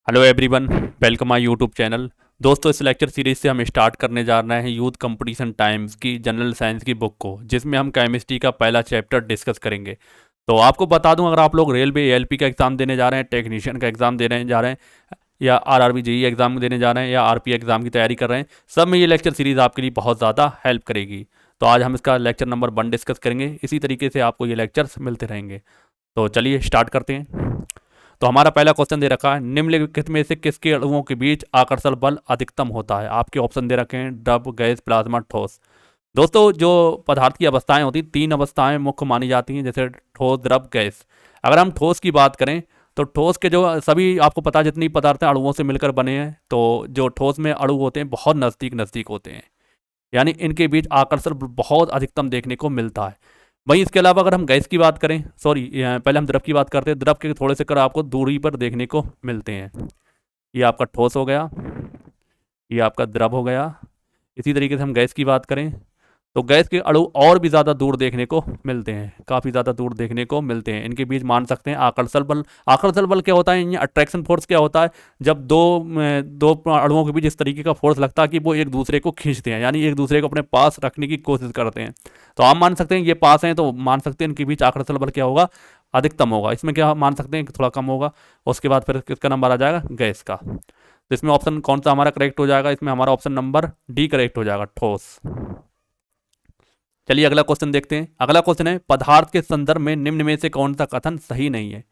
Hello everyone, welcome my YouTube channel. दोस्तों, इस lecture series से हम स्टार्ट करने जा रहे हैं यूथ कंपटीशन टाइम्स की जनरल साइंस की बुक को, जिसमें हम केमिस्ट्री का पहला चैप्टर डिस्कस करेंगे। तो आपको बता दूं, अगर आप लोग रेलवे एएलपी का एग्ज़ाम देने जा रहे हैं, टेक्नीशियन का एग्ज़ाम देने जा रहे हैं, या आरआरबी जेईई एग्ज़ाम देने जा रहे हैं, या आरपी एग्ज़ाम की तैयारी कर रहे हैं, सब में ये लेक्चर सीरीज़ आपके लिए बहुत ज़्यादा हेल्प करेगी। तो आज हम इसका लेक्चर नंबर 1 डिस्कस करेंगे। इसी तरीके से आपको ये लेक्चर्स मिलते रहेंगे। तो चलिए स्टार्ट करते हैं। तो हमारा पहला क्वेश्चन दे रखा है, निम्नलिखित में से किसके अणुओं के बीच आकर्षण बल अधिकतम होता है। आपके ऑप्शन दे रखे हैं द्रव, गैस, प्लाज्मा, ठोस। दोस्तों, जो पदार्थ की अवस्थाएं होती हैं, 3 अवस्थाएं मुख्य मानी जाती हैं, जैसे ठोस, द्रव, गैस। अगर हम ठोस की बात करें तो ठोस के जो सभी आपको पता है, जितनी पदार्थ हैं अणुओं से मिलकर बने हैं, तो जो ठोस में अणु होते हैं बहुत नज़दीक नज़दीक होते हैं, यानी इनके बीच आकर्षण बहुत अधिकतम देखने को मिलता है। वहीं इसके अलावा अगर हम गैस की बात करें, सॉरी, पहले हम द्रव की बात करते हैं। द्रव के थोड़े से कर आपको दूरी पर देखने को मिलते हैं। ये आपका ठोस हो गया, ये आपका द्रव हो गया। इसी तरीके से हम गैस की बात करें तो गैस के अणु और भी ज़्यादा दूर देखने को मिलते हैं, काफ़ी ज़्यादा दूर देखने को मिलते हैं। इनके बीच मान सकते हैं आकर्षण बल। आकर्षण बल क्या होता है, ये अट्रैक्शन फोर्स क्या होता है, जब दो अणुओं के बीच इस तरीके का फोर्स लगता है कि वो एक दूसरे को खींचते हैं, यानी एक दूसरे को अपने पास रखने की कोशिश करते हैं। तो आप मान सकते हैं ये पास हैं, तो मान सकते हैं इनके बीच आकर्षण बल क्या होगा, अधिकतम होगा। इसमें क्या मान सकते हैं कि थोड़ा कम होगा। उसके बाद फिर किसका नंबर आ जाएगा, गैस का। तो इसमें ऑप्शन कौन सा हमारा करेक्ट हो जाएगा, इसमें हमारा ऑप्शन नंबर डी करेक्ट हो जाएगा, ठोस। चलिए अगला क्वेश्चन देखते हैं। अगला क्वेश्चन है, पदार्थ के संदर्भ में निम्न में से कौन सा कथन सही नहीं है।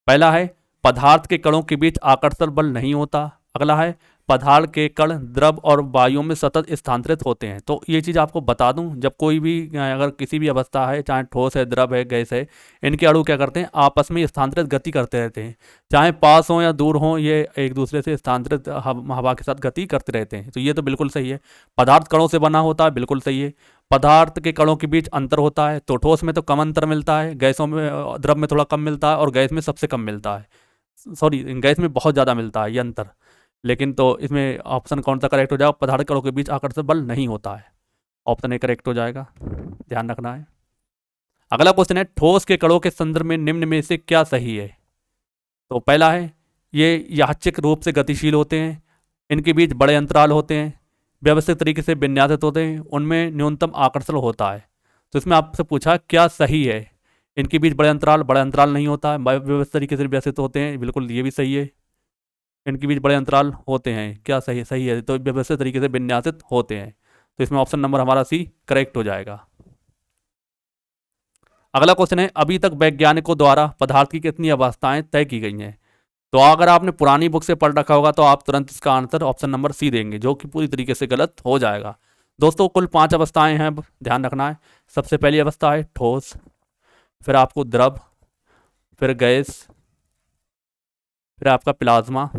पहला है, पदार्थ के कणों के बीच आकर्षण बल नहीं होता। अगला है, पदार्थ के कण द्रव और वायु में सतत स्थानांतरित होते हैं। तो ये चीज़ आपको बता दूं, जब कोई भी अगर किसी भी अवस्था है, चाहे ठोस है, द्रव है, गैस है, इनके अणु क्या करते हैं, आपस में स्थानांतरित गति करते रहते हैं। चाहे पास हो या दूर हो, ये एक दूसरे से स्थानांतरित हवा के साथ गति करते रहते हैं। तो ये तो बिल्कुल सही है। पदार्थ कणों से बना होता है, बिल्कुल सही है। पदार्थ के कणों के बीच अंतर होता है, तो ठोस में तो कम अंतर मिलता है, गैसों में द्रव में थोड़ा कम मिलता है, और गैस में सबसे कम मिलता है। सॉरी, गैस में बहुत ज़्यादा मिलता है ये अंतर। लेकिन तो इसमें ऑप्शन कौन सा करेक्ट हो जाएगा, पदार्थ कणों के बीच आकर्षण बल नहीं होता है। ऑप्शन ए करेक्ट हो जाएगा, ध्यान रखना है। अगला क्वेश्चन है, ठोस के कणों के संदर्भ में निम्न में से क्या सही है। तो पहला है, ये यादृच्छिक रूप से गतिशील होते हैं, इनके बीच बड़े अंतराल होते हैं, व्यवस्थित तरीके से विन्यासित होते हैं, उनमें न्यूनतम आकर्षण होता है। तो इसमें आपसे पूछा क्या सही है। इनके बीच बड़े अंतराल नहीं होता है, व्यवस्थित तरीके से व्यवस्थित होते हैं, बिल्कुल ये भी सही है। इनके बीच बड़े अंतराल होते हैं, क्या सही, सही है, तो व्यवस्थित तरीके से विन्यासित होते हैं। तो इसमें ऑप्शन नंबर हमारा सी करेक्ट हो जाएगा। अगला क्वेश्चन है, अभी तक वैज्ञानिकों द्वारा पदार्थ की कितनी अवस्थाएं तय की गई हैं। तो अगर आपने पुरानी बुक से पढ़ रखा होगा तो आप तुरंत इसका आंसर ऑप्शन नंबर सी देंगे, जो कि पूरी तरीके से गलत हो जाएगा। दोस्तों, कुल 5 अवस्थाएं हैं, ध्यान रखना है। सबसे पहली अवस्था है ठोस, फिर आपको द्रव, फिर गैस, फिर आपका प्लाज्मा,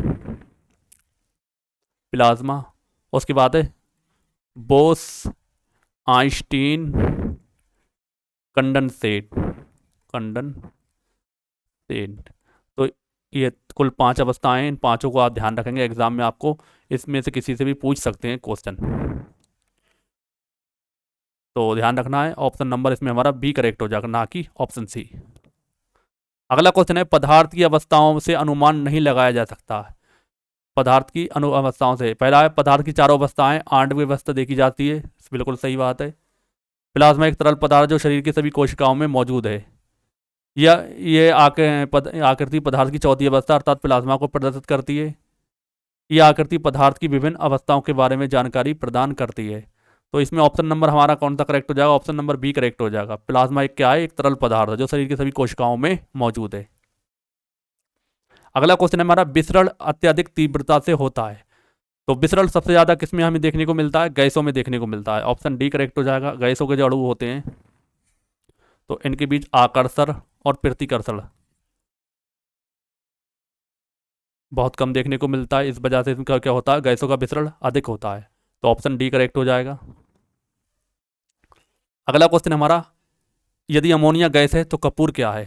प्लाज्मा। उसके बाद है बोस आइंस्टीन कंडेंसेट, कंडेंसेट। तो ये कुल 5 अवस्थाएं, इन पांचों को आप ध्यान रखेंगे, एग्जाम में आपको इसमें से किसी से भी पूछ सकते हैं क्वेश्चन। तो ध्यान रखना है, ऑप्शन नंबर इसमें हमारा बी करेक्ट हो जाएगा, ना कि ऑप्शन सी। अगला क्वेश्चन है, पदार्थ की अवस्थाओं से अनुमान नहीं लगाया जा सकता। पदार्थ की अनु अवस्थाओं से, पहला है, पदार्थ की चारों अवस्थाएं आणविक अवस्था देखी जाती है, बिल्कुल सही बात है। प्लाज्मा एक तरल पदार्थ जो शरीर की सभी कोशिकाओं में मौजूद है। ये आकृति पदार्थ की चौथी अवस्था अर्थात प्लाज्मा को प्रदर्शित करती है। यह आकृति पदार्थ की विभिन्न अवस्थाओं के बारे में जानकारी प्रदान करती है। तो इसमें ऑप्शन नंबर हमारा कौन सा करेक्ट हो जाएगा, ऑप्शन नंबर बी करेक्ट हो जाएगा। प्लाज्मा एक क्या है, एक तरल पदार्थ है जो शरीर की सभी कोशिकाओं में मौजूद है। अगला क्वेश्चन है हमारा, विसरण अत्यधिक तीव्रता से होता है। तो विसरण सबसे ज्यादा किसमें हमें देखने को मिलता है, गैसों में देखने को मिलता है। ऑप्शन डी करेक्ट हो जाएगा। गैसों के जो अणु होते हैं तो इनके बीच आकर्षण और प्रतिकर्षण बहुत कम देखने को मिलता है, इस वजह से इनका क्या होता है, गैसों का विसरण अधिक होता है। तो ऑप्शन डी करेक्ट हो जाएगा। अगला क्वेश्चन हमारा, यदि अमोनिया गैस है तो कपूर क्या है।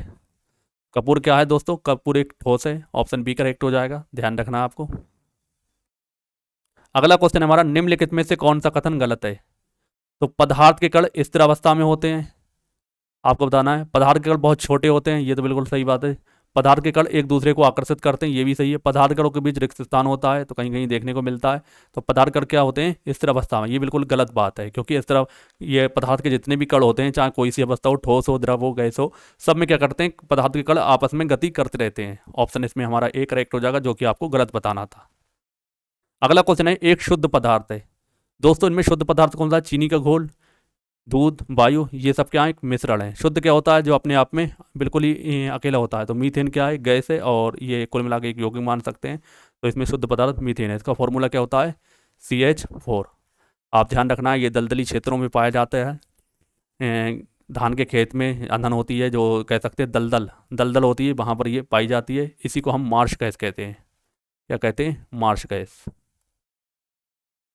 कपूर क्या है दोस्तों, कपूर एक ठोस है। ऑप्शन बी करेक्ट हो जाएगा, ध्यान रखना है आपको। अगला क्वेश्चन हमारा, निम्नलिखित में से कौन सा कथन गलत है। तो पदार्थ के कण स्थिर अवस्था में होते हैं, आपको बताना है। पदार्थ के कण बहुत छोटे होते हैं, ये तो बिल्कुल सही बात है। पदार्थ के कण एक दूसरे को आकर्षित करते हैं, ये भी सही है। पदार्थ कणों के बीच रिक्त स्थान होता है, तो कहीं कहीं देखने को मिलता है। तो पदार्थ कण क्या होते हैं? स्थिर अवस्था में। ये बिल्कुल गलत बात है, क्योंकि इस तरह ये पदार्थ के जितने भी कण होते हैं, चाहे कोई सी अवस्था हो, ठोस हो, द्रव हो, गैस हो, सब में क्या करते हैं? पदार्थ के कण आपस में गति करते रहते हैं। ऑप्शन इसमें हमारा ए करेक्ट हो जाएगा, जो कि आपको गलत बताना था। अगला क्वेश्चन है, एक शुद्ध पदार्थ है। दोस्तों इनमें शुद्ध पदार्थ कौन सा है? चीनी का घोल, दूध, वायु, ये सब क्या है? एक मिश्रण है। शुद्ध क्या होता है? जो अपने आप में बिल्कुल ही अकेला होता है। तो मीथेन क्या है? गैस है, और ये कुल मिला के एक यौगिक मान सकते हैं। तो इसमें शुद्ध पदार्थ मीथेन है। इसका फॉर्मूला क्या होता है? CH4। आप ध्यान रखना, ये दलदली क्षेत्रों में पाया जाता है। धान के खेत में ईंधन होती है, जो कह सकते हैं दलदल दलदल होती है, वहाँ पर ये पाई जाती है। इसी को हम मार्श गैस कहते हैं। क्या कहते हैं? Marsh gas.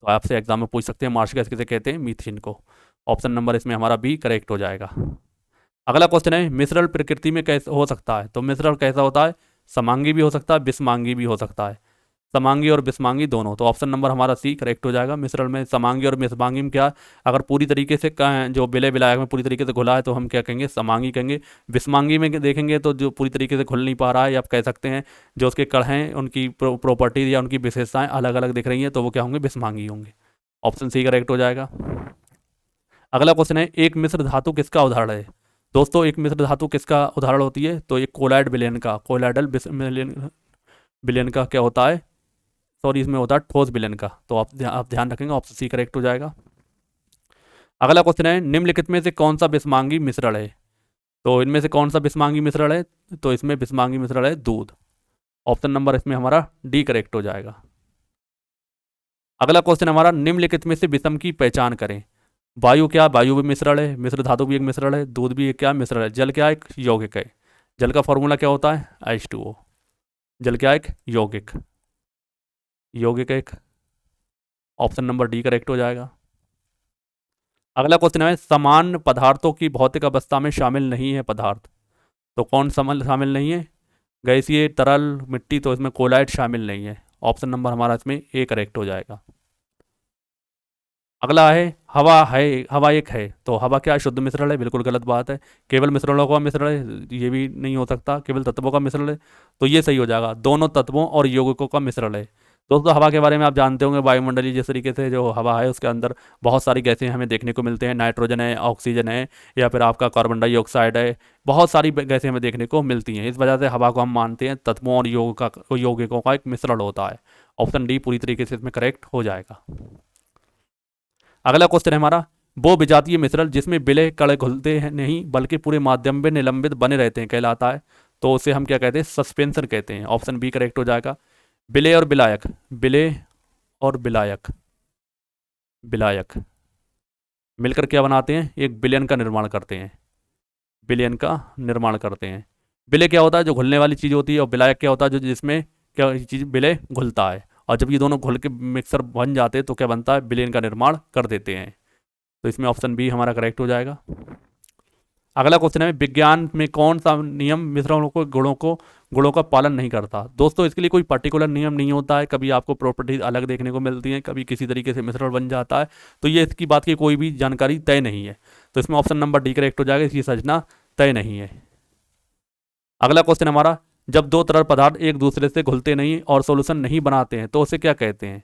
तो आपसे एग्जाम में पूछ सकते हैं मार्श गैस किसे कहते हैं? मीथेन को। ऑप्शन नंबर इसमें हमारा बी करेक्ट हो जाएगा। अगला क्वेश्चन है, मिश्रण प्रकृति में कैसे हो सकता है? तो मिश्रण कैसा होता है? समांगी भी हो सकता है, विषमांगी भी हो सकता है। समांगी और विषमांगी दोनों। तो ऑप्शन नंबर हमारा सी करेक्ट हो जाएगा। मिश्रण में समांगी और विषमांगी में क्या, अगर पूरी तरीके से जो विलय विलायक में पूरी तरीके से घुला है तो हम क्या कहेंगे? समांगी कहेंगे। विषमांगी में देखेंगे तो जो पूरी तरीके से घुल नहीं पा रहा है, या आप कह सकते हैं जो उसके कण हैं उनकी प्रॉपर्टीज या उनकी विशेषताएं अलग अलग दिख रही हैं, तो वो क्या होंगे? विषमांगी होंगे। ऑप्शन सी करेक्ट हो जाएगा। अगला क्वेश्चन है, एक मिश्र धातु किसका उदाहरण है? दोस्तों एक मिश्र धातु किसका उदाहरण होती है? तो एक कोलाइड विलयन का, कोलाइडल विलयन का क्या होता है? सॉरी, इसमें होता है ठोस विलयन का। तो आप ध्यान रखेंगे, ऑप्शन सी करेक्ट हो जाएगा। अगला क्वेश्चन है, निम्नलिखित में से कौन सा विषमांगी मिश्रण है? तो इनमें से कौन सा विषमांगी मिश्रण है? तो इसमें विषमांगी मिश्रण है दूध। ऑप्शन नंबर इसमें हमारा डी करेक्ट हो जाएगा। अगला क्वेश्चन हमारा, निम्नलिखित में से विषम की पहचान करें। वायु क्या? वायु भी मिश्रण है, मिश्र धातु भी एक मिश्रण है, दूध भी एक क्या? मिश्रण है। जल क्या? एक यौगिक है। जल का फॉर्मूला क्या होता है? H2O। जल क्या? एक यौगिक, यौगिक एक। ऑप्शन नंबर डी करेक्ट हो जाएगा। अगला क्वेश्चन है, समान पदार्थों की भौतिक अवस्था में शामिल नहीं है पदार्थ। तो कौन शामिल नहीं है? गैसीय, तरल, मिट्टी। तो इसमें कोलाइड शामिल नहीं है। ऑप्शन नंबर हमारा इसमें ए करेक्ट हो जाएगा। अगला है, हवा है, हवा एक है। तो हवा क्या? शुद्ध मिश्रण है। बिल्कुल गलत बात है। केवल मिश्रणों का मिश्रण है, ये भी नहीं हो सकता। केवल तत्वों का मिश्रण है, तो ये सही हो जाएगा। दोनों तत्वों और यौगिकों का मिश्रण है। दोस्तों हवा के बारे में आप जानते होंगे, वायुमंडलीय जिस तरीके से जो हवा है उसके अंदर बहुत सारी गैसें हमें देखने को मिलते हैं। नाइट्रोजन है, ऑक्सीजन है, या फिर आपका कार्बन डाइऑक्साइड है। बहुत सारी गैसें हमें देखने को मिलती हैं। इस वजह से हवा को हम मानते हैं तत्वों और यौगिकों का एक मिश्रण होता है। ऑप्शन डी पूरी तरीके से इसमें करेक्ट हो जाएगा। अगला क्वेश्चन है हमारा, वो विजातीय मिश्रण जिसमें विलय कण घुलते हैं नहीं बल्कि पूरे माध्यम में निलंबित बने रहते हैं कहलाता है। तो उसे हम क्या कहते हैं? सस्पेंशन कहते हैं। ऑप्शन बी करेक्ट हो जाएगा। विलय और विलायक, विलय और विलायक, विलायक मिलकर क्या बनाते हैं? एक विलयन का निर्माण करते हैं। विलयन का निर्माण करते हैं। विलय क्या होता है? जो घुलने वाली चीज़ होती है। और विलायक क्या होता है? जो जिसमें क्या चीज़ विलय घुलता है। और जब ये दोनों घुल के मिक्सर बन जाते हैं तो क्या बनता है? विलयन का निर्माण कर देते हैं। तो इसमें ऑप्शन बी हमारा करेक्ट हो जाएगा। अगला क्वेश्चन है, विज्ञान में कौन सा नियम मिश्रणों को गुणों का पालन नहीं करता? दोस्तों इसके लिए कोई पर्टिकुलर नियम नहीं होता है। कभी आपको प्रॉपर्टीज अलग देखने को मिलती हैं, कभी किसी तरीके से मिश्रण बन जाता है। तो ये इसकी बात की कोई भी जानकारी तय नहीं है। तो इसमें ऑप्शन नंबर डी करेक्ट हो जाएगा। इसकी संरचना तय नहीं है। अगला क्वेश्चन हमारा, जब दो तरल पदार्थ एक दूसरे से घुलते नहीं और सोल्यूशन नहीं बनाते हैं तो उसे क्या कहते हैं?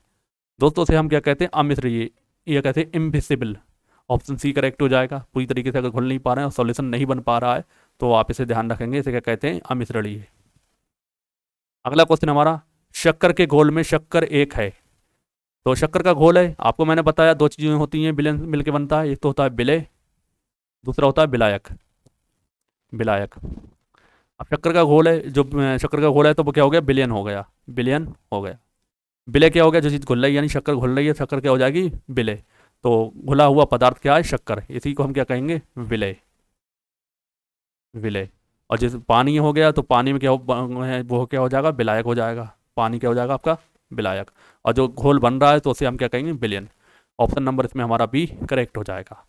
दोस्तों उसे हम क्या कहते हैं? अमिश्रीय, या कहते हैं इम्फिसिबल। ऑप्शन सी करेक्ट हो जाएगा। पूरी तरीके से अगर घुल नहीं पा रहे हैं और सॉल्यूशन नहीं बन पा रहा है तो आप इसे ध्यान रखेंगे। इसे क्या कहते हैं? अमिश्रणीय। अगला क्वेश्चन हमारा, शक्कर के घोल में शक्कर एक है। तो शक्कर का घोल है, आपको मैंने बताया दो चीज़ें होती हैं विलयन मिलकर बनता है। एक तो होता है विलय, दूसरा होता है विलायक। विलायक। अब शक्कर का घोल है, जो शक्कर का घोल है तो वो क्या हो गया? विलयन हो गया। विलयन हो गया। विलय क्या हो गया? जो चीज़ घुल रही है, यानी शक्कर घुल रही है, शक्कर क्या हो जाएगी? विलय। तो घुला हुआ पदार्थ क्या है? शक्कर। इसी को हम क्या कहेंगे? विलय। विलय। और जैसे पानी हो गया तो पानी में क्या वो क्या हो जाएगा? विलायक हो जाएगा। पानी क्या हो जाएगा आपका? विलायक। और जो घोल बन रहा है तो उसे हम क्या कहेंगे? विलयन। ऑप्शन नंबर इसमें हमारा बी करेक्ट हो जाएगा।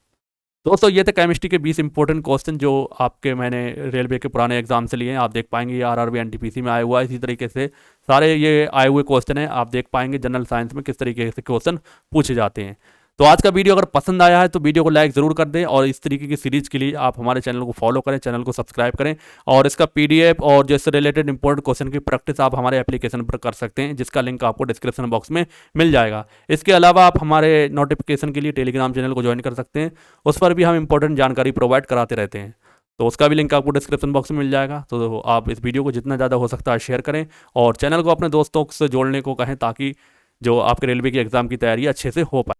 दोस्तों ये थे केमिस्ट्री के 20 इंपॉर्टेंट क्वेश्चन जो आपके मैंने रेलवे के पुराने एग्जाम से लिए हैं। आप देख पाएंगे आरआरबी एनटीपीसी में आया हुआ है। इसी तरीके से सारे ये आए हुए क्वेश्चन हैं, आप देख पाएंगे जनरल साइंस में किस तरीके से क्वेश्चन पूछे जाते हैं। तो आज का वीडियो अगर पसंद आया है तो वीडियो को लाइक ज़रूर कर दें, और इस तरीके की सीरीज़ के लिए आप हमारे चैनल को फॉलो करें, चैनल को सब्सक्राइब करें, और इसका PDF और जैसे रिलेटेड इंपॉर्टेंट क्वेश्चन की प्रैक्टिस आप हमारे एप्लीकेशन पर कर सकते हैं, जिसका लिंक आपको डिस्क्रिप्शन बॉक्स में मिल जाएगा। इसके अलावा आप हमारे नोटिफिकेशन के लिए टेलीग्राम चैनल को ज्वाइन कर सकते हैं, उस पर भी हम इंपॉर्टेंट जानकारी प्रोवाइड कराते रहते हैं, तो उसका भी लिंक आपको डिस्क्रिप्शन बॉक्स में मिल जाएगा। तो आप इस वीडियो को जितना ज़्यादा हो सकता है शेयर करें, और चैनल को अपने दोस्तों से जोड़ने को कहें, ताकि जो आपके रेलवे की एग्ज़ाम की तैयारी अच्छे से हो पाए।